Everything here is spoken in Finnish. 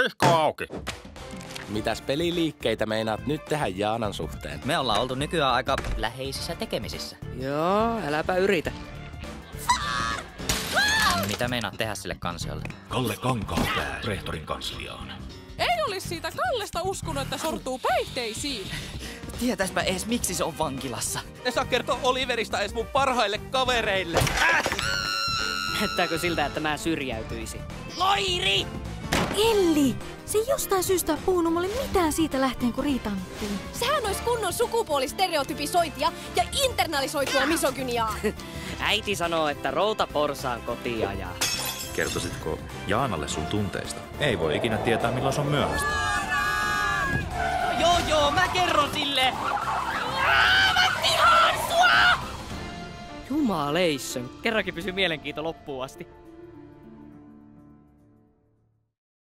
Vihko auki. Mitäs peliliikkeitä meinaat nyt tehdä Jaanan suhteen? Me ollaan oltu nykyään aika läheisissä tekemisissä. Joo, äläpä yritä. Mitä meinaat tehdä sille kansiolle? Kalle Kankaanpää rehtorin kansliaan. Ei olisi siitä Kallesta uskonut, että sortuu päihteisiin. Tietäispä ees miksi se on vankilassa. Ne saa kertoa Oliverista ees mun parhaille kavereille. Näyttääkö siltä, että mä syrjäytyisin? Loiri! Elli! Se ei jostain syystä puhunut mulle mitään siitä lähtien, kun riitaannuttiin. Sehän olisi kunnon sukupuolistereotypisointia ja internalisoitua misogyniaa. Äiti sanoo, että routa porsaan kotiin ajaa. Kertoisitko Jaanalle sun tunteista? Ei voi ikinä tietää, milloin se on myöhäistä. Joo, mä kerron sille! Jumaleissön. Kerrankin pysy mielenkiinto loppuun asti.